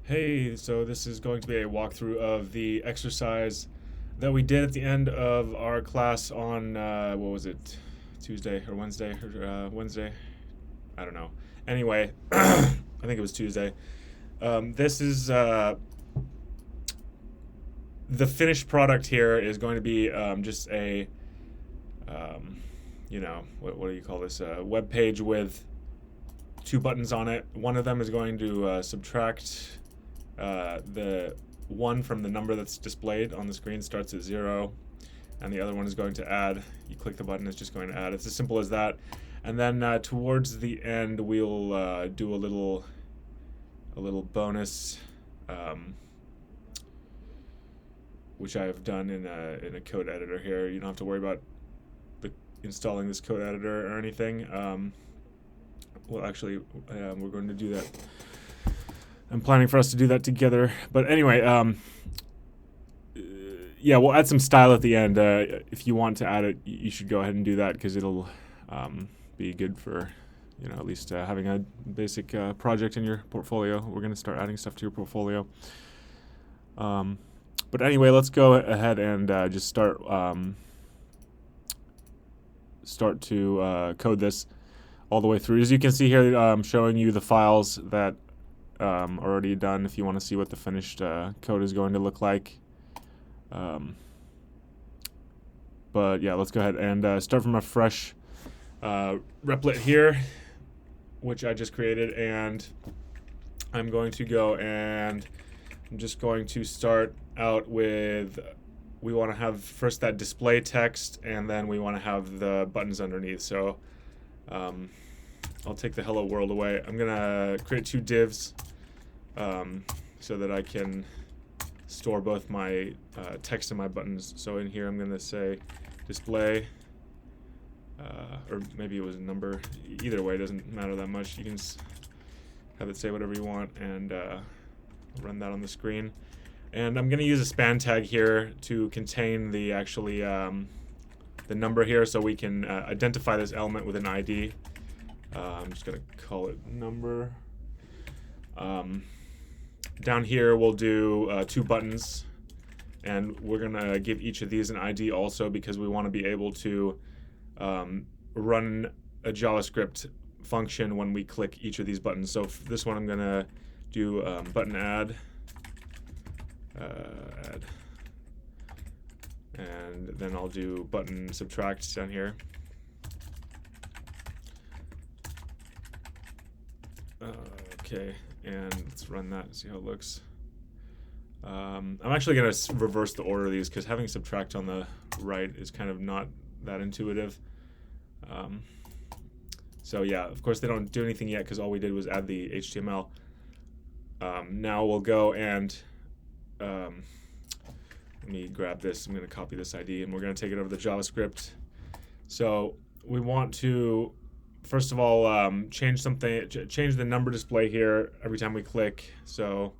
Hey, so this is going to be a walkthrough of the exercise that we did at the end of our class on, what was it, Tuesday or Wednesday? Wednesday? I don't know. Anyway, I think it was Tuesday. This is the finished product here is going to be just a, um, what do you call this? A web page with two buttons on it. One of them is going to subtract the one from the number that's displayed on the screen starts at 0, and the other one is going to add. You click the button, it's just going to add. It's as simple as that. And then towards the end, we'll do a little bonus, which I have done in a code editor here. You don't have to worry about installing this code editor or anything. Well, actually, we're going to do that. I'm planning for us to do that together. But anyway, yeah, we'll add some style at the end. If you want to add it, you should go ahead and do that because it'll be good for, at least having a basic project in your portfolio. We're going to start adding stuff to your portfolio. But anyway, let's go ahead and just start to code this all the way through. As you can see here, I'm showing you the files that already done if you want to see what the finished code is going to look like. But yeah, let's go ahead and start from a fresh replit here, which I just created, and I'm going to go and I'm just going to start out with, we want to have first that display text, and then we want to have the buttons underneath. So I'll take the hello world away. I'm gonna create two divs so that I can store both my text and my buttons. So in here I'm gonna say display, or maybe it was a number. Either way, it doesn't matter that much. You can have it say whatever you want, and run that on the screen. And I'm gonna use a span tag here to contain the the number here, so we can identify this element with an ID. I'm just gonna call it number. Down here we'll do two buttons, and we're gonna give each of these an ID also, because we want to be able to run a JavaScript function when we click each of these buttons. So for this one I'm gonna do button add, and then I'll do button subtract down here. Okay, and let's run that and see how it looks. I'm actually going to reverse the order of these, because having subtract on the right is kind of not that intuitive. So yeah, of course they don't do anything yet because all we did was add the HTML. Now we'll go and let me grab this. I'm going to copy this ID, and we're going to take it over the JavaScript. So we want to, first of all, change the number display here every time we click. So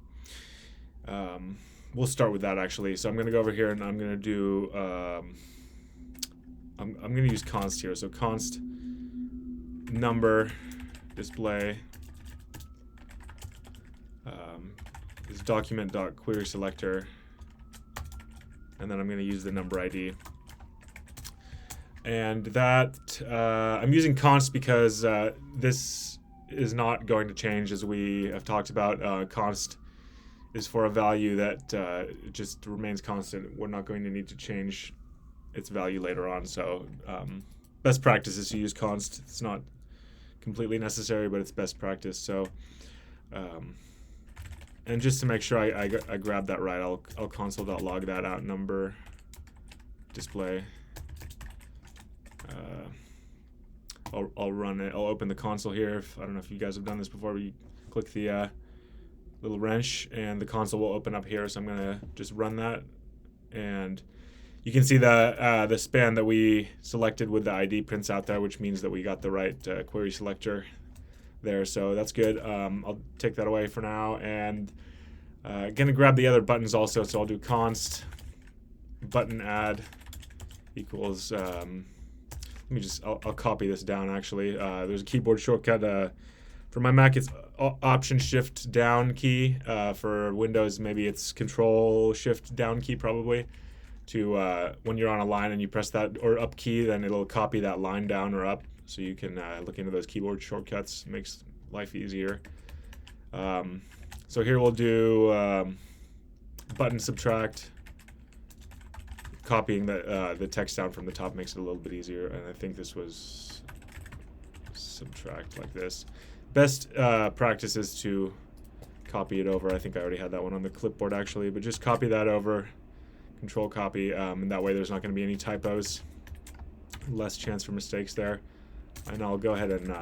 we'll start with that actually. So I'm going to go over here and I'm going to do, I'm going to use const here. So const number display is document.querySelector, and then I'm going to use the number ID. And that, I'm using const because this is not going to change, as we have talked about. Const is for a value that just remains constant. We're not going to need to change its value later on. So best practice is to use const. It's not completely necessary, but it's best practice. So, and just to make sure I grab that right, I'll console.log that out, number display. I'll run it. I'll open the console here. I don't know if you guys have done this before, but you click the little wrench and the console will open up here. So I'm gonna just run that, and you can see the span that we selected with the ID prints out there, which means that we got the right query selector there. So that's good. I'll take that away for now, and gonna grab the other buttons also. So I'll do const button add equals. I'll copy this down actually. There's a keyboard shortcut For my Mac, it's Option Shift Down key. For Windows, maybe it's Control Shift Down key probably. To when you're on a line and you press that or up key, then it'll copy that line down or up, so you can look into those keyboard shortcuts. Makes life easier. So here we'll do button subtract. Copying the text down from the top makes it a little bit easier, and I think this was subtract like this. Best practice is to copy it over. I think I already had that one on the clipboard actually, but just copy that over, Control copy, and that way there's not going to be any typos, less chance for mistakes there. And I'll go ahead and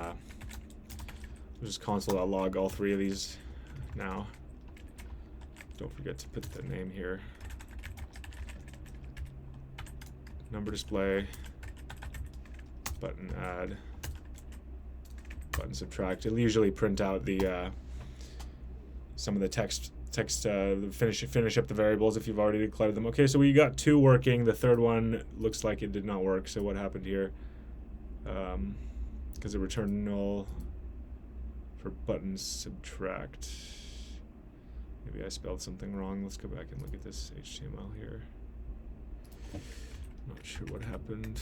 just console.log all three of these now. Don't forget to put the name here. Number display, button add, button subtract. It'll usually print out the some of the text finish up the variables if you've already declared them. Okay, so we got two working. The third one looks like it did not work. So what happened here? Because it returned null for button subtract. Maybe I spelled something wrong. Let's go back and look at this HTML here. Not sure what happened.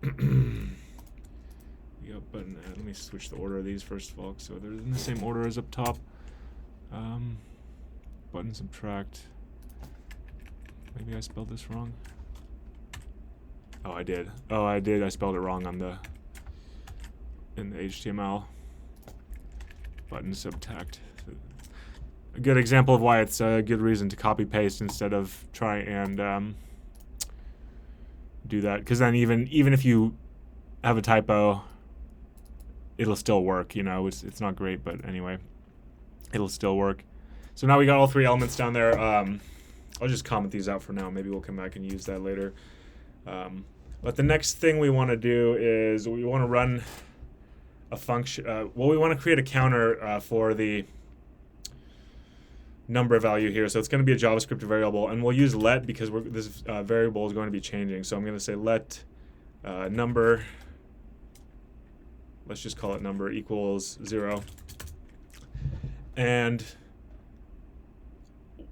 We got button add. Let me switch the order of these first of all, so they're in the same order as up top. Button subtract. Maybe I spelled this wrong. Oh, I did. I spelled it wrong on in the HTML. Button subtract. A good example of why it's a good reason to copy paste instead of try and do that, because then even if you have a typo, it'll still work. You know, it's not great, but anyway, it'll still work. So now we got all three elements down there. I'll just comment these out for now. Maybe we'll come back and use that later. But the next thing we want to do is we want to run a function. Well, we want to create a counter for the number value here. So it's going to be a JavaScript variable, and we'll use let because this variable is going to be changing. So I'm going to say let number, let's just call it number, equals 0. And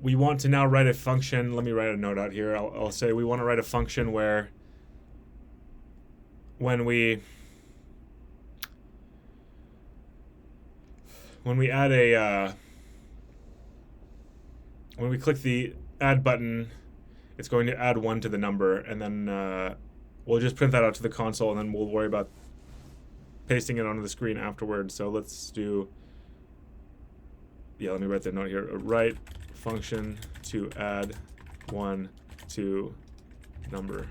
we want to now write a function. Let me write a note out here. I'll say we want to write a function where when we add a when we click the add button, it's going to add 1 to the number, and then we'll just print that out to the console, and then we'll worry about pasting it onto the screen afterwards. So let's do, let me write that note here. Write function to add 1 to number.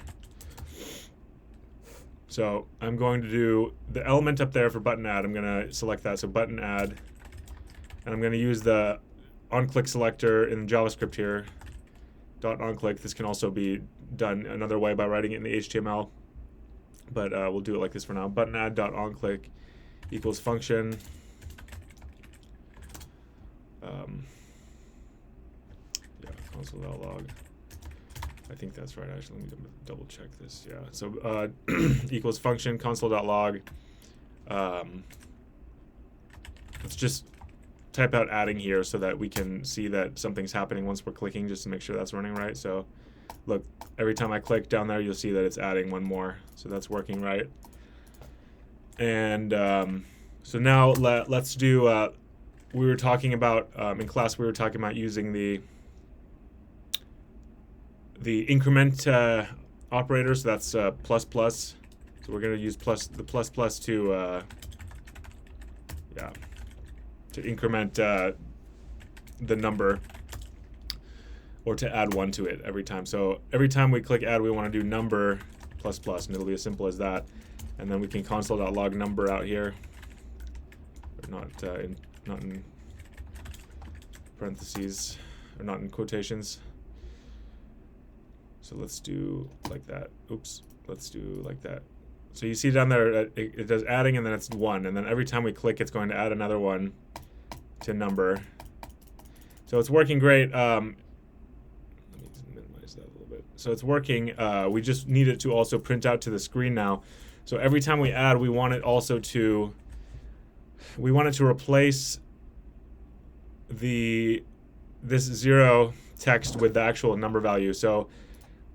So I'm going to do the element up there for button add. I'm going to select that, so button add, and I'm going to use the onClick selector in JavaScript here, .onClick. This can also be done another way by writing it in the HTML, but we'll do it like this for now. Button add .onClick equals function. Console.log. I think that's right. Actually, let me double check this. Yeah. So equals function console.log. Let's just type out adding here so that we can see that something's happening once we're clicking, just to make sure that's running right. So look, every time I click down there, you'll see that it's adding 1 more. So that's working right. And so now let's do, we were talking about, in class, we were talking about using the increment operator. So that's plus plus. So we're going to use the plus plus to, to increment the number, or to add 1 to it every time. So every time we click add, we want to do number plus plus, and it'll be as simple as that. And then we can console.log number out here, or not in parentheses, or not in quotations. So let's do like that. Oops, let's do like that. So you see down there, it does adding, and then it's 1, and then every time we click, it's going to add another 1 to number. So it's working great. Let me minimize that a little bit. So it's working. We just need it to also print out to the screen now. So every time we add, we want it also to we wanted to replace this 0 text with the actual number value. So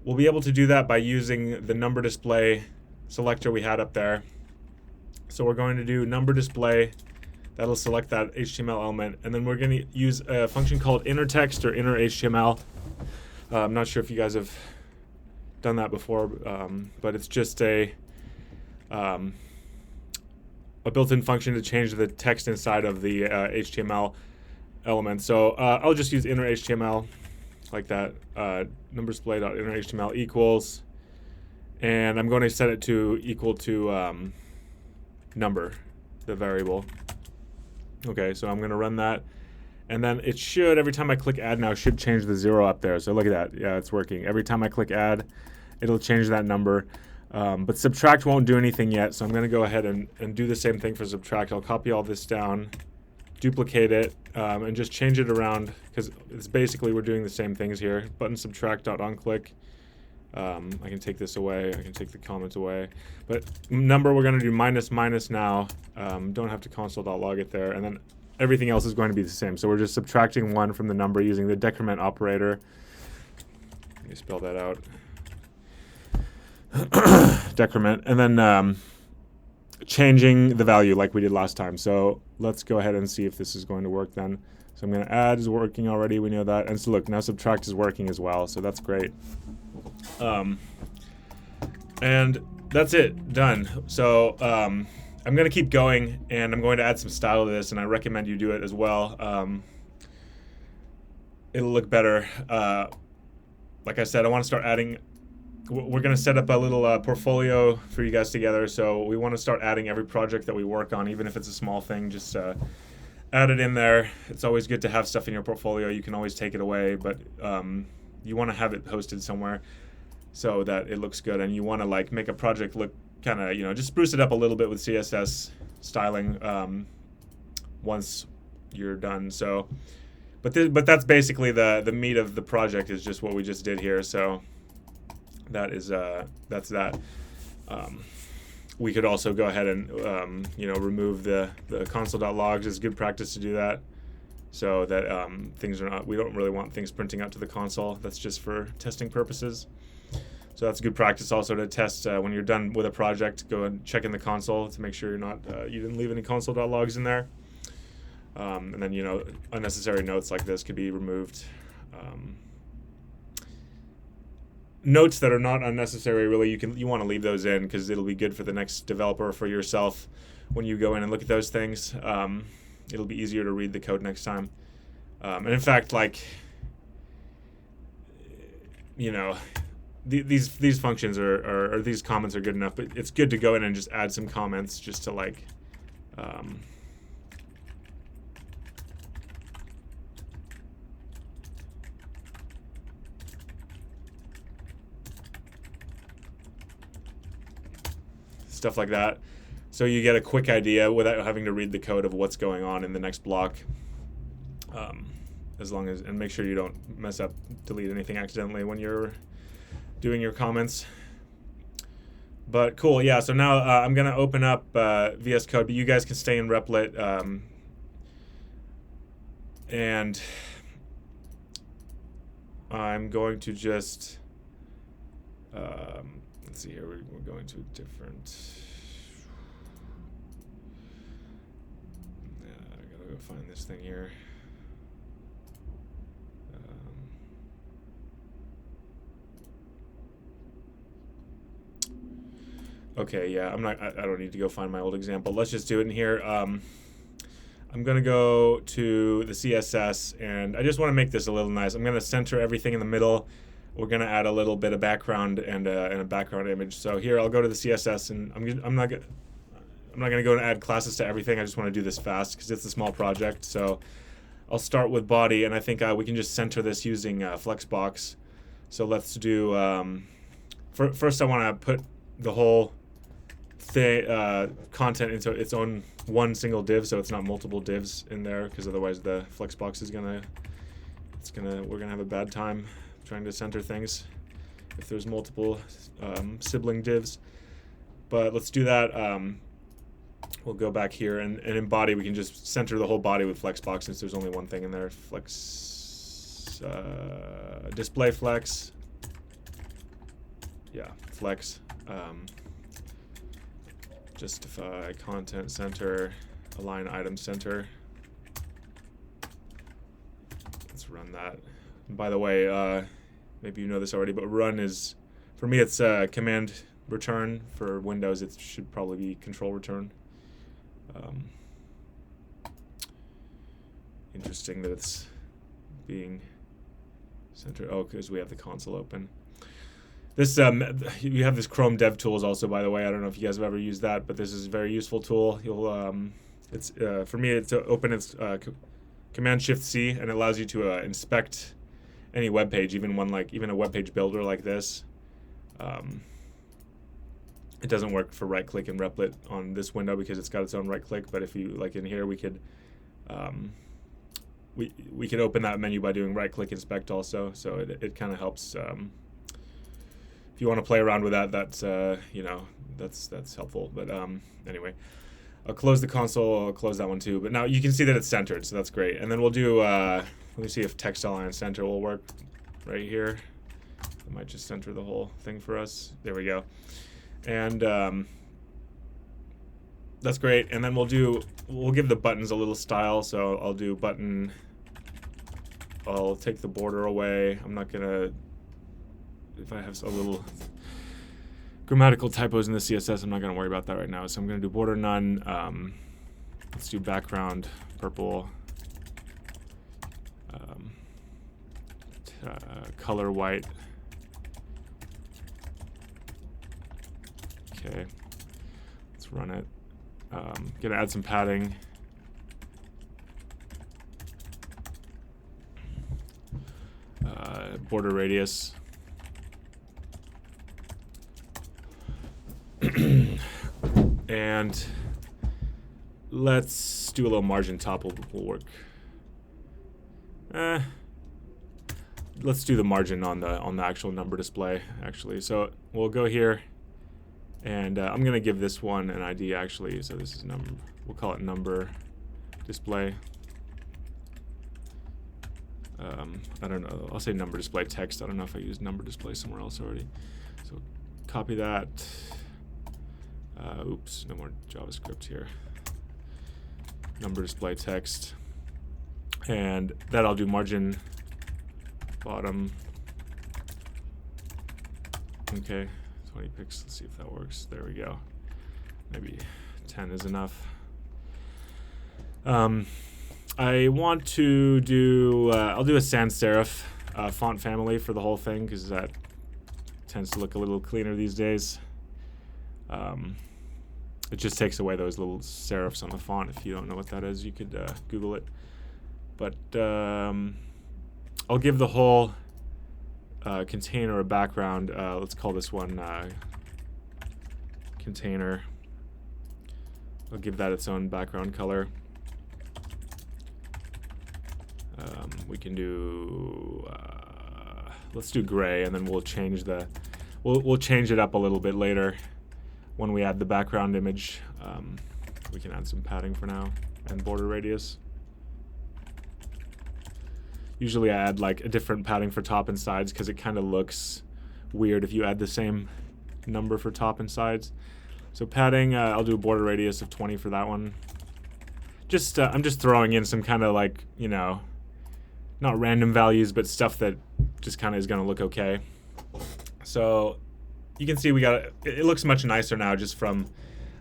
we'll be able to do that by using the number display selector we had up there. So we're going to do number display. That'll select that HTML element, and then we're going to use a function called inner text or inner HTML. I'm not sure if you guys have done that before, but it's just a built-in function to change the text inside of the HTML element. So I'll just use inner HTML like that. Number display.inner HTML equals, and I'm going to set it to equal to number, the variable. Okay, so I'm going to run that, and then it should, every time I click add now, should change the 0 up there. So look at that. Yeah, it's working. Every time I click add, it'll change that number. But subtract won't do anything yet, so I'm going to go ahead and do the same thing for subtract. I'll copy all this down, duplicate it, and just change it around, because it's basically we're doing the same things here. Button subtract.onClick. I can take this away. I can take the comment away. But number, we're going to do minus now. Don't have to console.log it there. And then everything else is going to be the same. So we're just subtracting 1 from the number using the decrement operator. Let me spell that out. Decrement. And then changing the value like we did last time. So let's go ahead and see if this is going to work then. So I'm going to add is working already. We know that. And so look, now subtract is working as well. So that's great. And that's it, done. So I'm going to keep going, and I'm going to add some style to this, and I recommend you do it as well. It'll look better. Like I said, I want to start adding. We're going to set up a little portfolio for you guys together, so we want to start adding every project that we work on, even if it's a small thing. Just add it in there. It's always good to have stuff in your portfolio. You can always take it away, but you want to have it hosted somewhere so that it looks good, and you want to like make a project look kind of, just spruce it up a little bit with CSS styling once you're done. So, but that's basically the meat of the project, is just what we just did here. So that is that's that. We could also go ahead and remove the console.logs. It's good practice to do that, so that we don't really want things printing out to the console. That's just for testing purposes. So that's good practice also to test when you're done with a project. Go and check in the console to make sure you didn't leave any console.logs in there. And then unnecessary notes like this could be removed. Notes that are not unnecessary, really, you want to leave those in, because it'll be good for the next developer or for yourself when you go in and look at those things. It'll be easier to read the code next time. And in fact, these functions or these comments are good enough, but it's good to go in and just add some comments just to stuff like that, so you get a quick idea without having to read the code of what's going on in the next block. And make sure you don't mess up, delete anything accidentally when you're doing your comments. But cool, yeah. So now I'm gonna open up VS Code, but you guys can stay in Replit, and I'm going to just let's see here. We're going to a different. I gotta go find this thing here. Okay, yeah, I don't need to go find my old example. Let's just do it in here. I'm gonna go to the CSS, and I just want to make this a little nice. I'm gonna center everything in the middle. We're gonna add a little bit of background and a background image. So here, I'll go to the CSS, and I'm not gonna go and add classes to everything. I just want to do this fast because it's a small project. So I'll start with body, and I think we can just center this using Flexbox. So let's do. First, I want to put the whole content into its own one single div, so it's not multiple divs in there, because otherwise the Flexbox is we're gonna have a bad time trying to center things if there's multiple sibling divs. But let's do that. we'll go back here, and in body we can just center the whole body with Flexbox since there's only one thing in there. Flex, display flex. Yeah, flex. Justify content center, align item center. Let's run that. And by the way, maybe you know this already, but run is, for me, it's command return. For Windows, it should probably be control return. Interesting that it's being centered. Oh, because we have the console open. This you have this Chrome DevTools also, by the way. I don't know if you guys have ever used that, but this is a very useful tool. You'll it's for me, it's open. It's Command Shift C, and it allows you to inspect any web page, even a web page builder like this. It doesn't work for right click and Replit on this window because it's got its own right click. But if you like in here, we could we could open that menu by doing right click inspect also. So it kind of helps. If you want to play around with that, that's you know, that's helpful. But anyway, I'll close the console. I'll close that one too. But now you can see that it's centered, so that's great. And then we'll do. Let me see if text align center will work right here. It might just center the whole thing for us. There we go. And that's great. And then we'll give the buttons a little style. So I'll do button. I'll take the border away. I'm not gonna. If I have a little grammatical typos in the CSS, I'm not going to worry about that right now. So I'm going to do border none. Let's do background purple. Color white. Okay. Let's run it. Going to add some padding. Border radius. And let's do a little margin top will work. Let's do the margin on the actual number display actually. So we'll go here, and I'm gonna give this one an ID actually. So this is number. We'll call it number display. I don't know. I'll say number display text. I don't know if I used number display somewhere else already. So copy that. Oops, no more JavaScript here. Number display text. And that I'll do margin bottom. Okay, 20 pixels. Let's see if that works. There we go. Maybe 10 is enough. I want to do, I'll do a sans serif font family for the whole thing because that tends to look a little cleaner these days. It just takes away those little serifs on the font. If you don't know what that is, you could Google it. But I'll give the whole container a background. Let's call this one container. I'll give that its own background color. We can do, let's do gray, and then we'll change we'll change it up a little bit later. When we add the background image, we can add some padding for now and border radius. Usually I add like a different padding for top and sides because it kind of looks weird if you add the same number for top and sides. So padding, I'll do a border radius of 20 for that one. Just I'm just throwing in some kind of like, you know, not random values, but stuff that just kind of is going to look okay. So you can see we got it looks much nicer now just from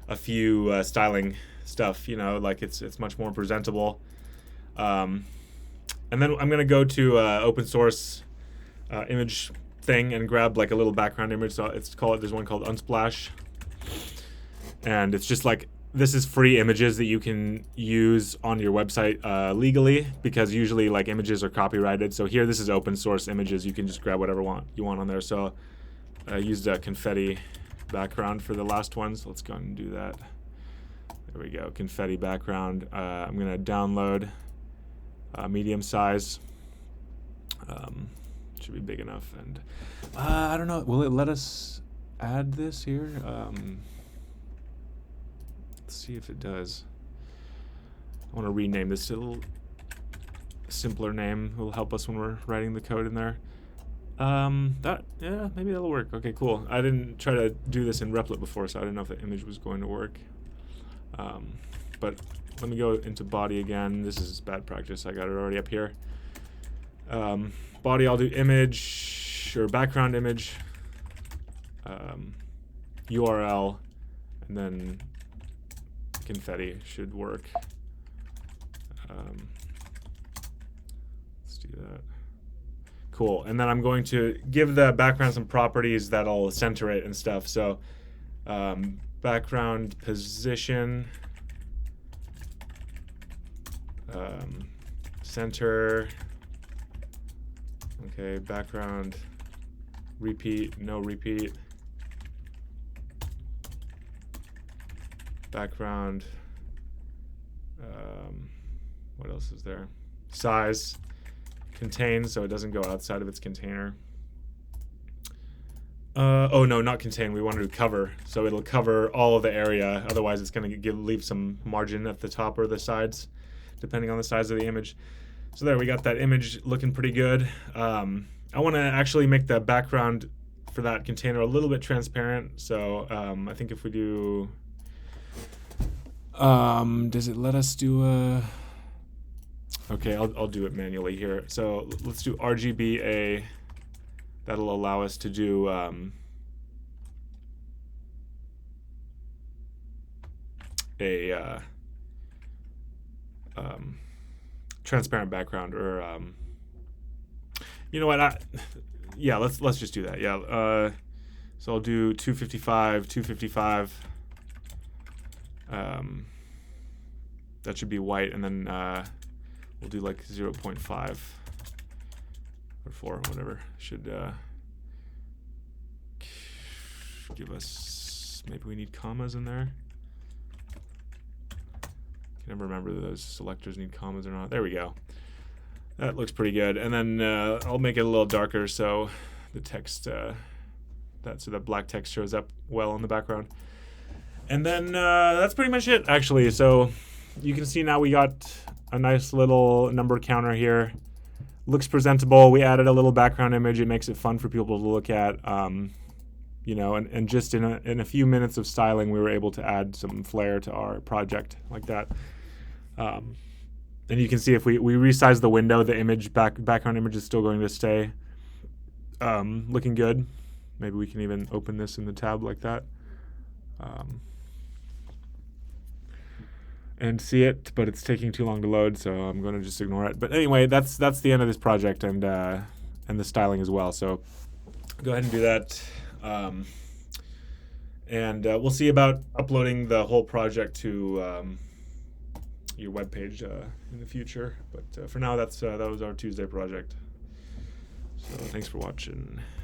a few styling stuff, you know, like it's much more presentable. And then I'm gonna go to open source image thing and grab like a little background image. So there's one called Unsplash, and it's just like, this is free images that you can use on your website legally, because usually like images are copyrighted. So here, this is open source images. You can just grab whatever you want on there. So I used a confetti background for the last ones. Let's go and do that. There we go, confetti background. I'm gonna download medium size. Should be big enough. And I don't know, will it let us add this here? Let's see if it does. I want to rename this to a little simpler name. It will help us when we're writing the code in there. Yeah, maybe that'll work. Okay, cool. I didn't try to do this in Replit before, so I didn't know if the image was going to work. But let me go into body again. This is bad practice. I got it already up here. Body, I'll do image or background image, URL, and then confetti should work. Let's do that. Cool. And then I'm going to give the background some properties that'll center it and stuff. So background position, center, okay, background repeat, no repeat, background, what else is there? Size, contain, so it doesn't go outside of its container. Oh no, not contain, we want to do cover, so it'll cover all of the area, otherwise it's going to leave some margin at the top or the sides, depending on the size of the image. So there, we got that image looking pretty good. I want to actually make the background for that container a little bit transparent, so I think if we do, does it let us do a, okay, I'll do it manually here. So let's do RGBA. That'll allow us to do a transparent background, or you know what? Yeah, let's just do that. Yeah. So I'll do 255, 255. That should be white, and then we'll do like 0.5 or 4, whatever. Should give us, maybe we need commas in there. Can never remember if those selectors need commas or not. There we go. That looks pretty good. And then I'll make it a little darker so the text, so that black text shows up well in the background. And then that's pretty much it, actually. So you can see now we got a nice little number counter here. Looks presentable. We added a little background image. It makes it fun for people to look at. You know, and just in a few minutes of styling, we were able to add some flair to our project like that. And you can see if we resize the window, the image background image is still going to stay looking good. Maybe we can even open this in the tab like that. And see it, but it's taking too long to load, so I'm going to just ignore it. But anyway, that's the end of this project, and the styling as well. So go ahead and do that, and we'll see about uploading the whole project to your webpage in the future. But for now, that was our Tuesday project. So thanks for watching.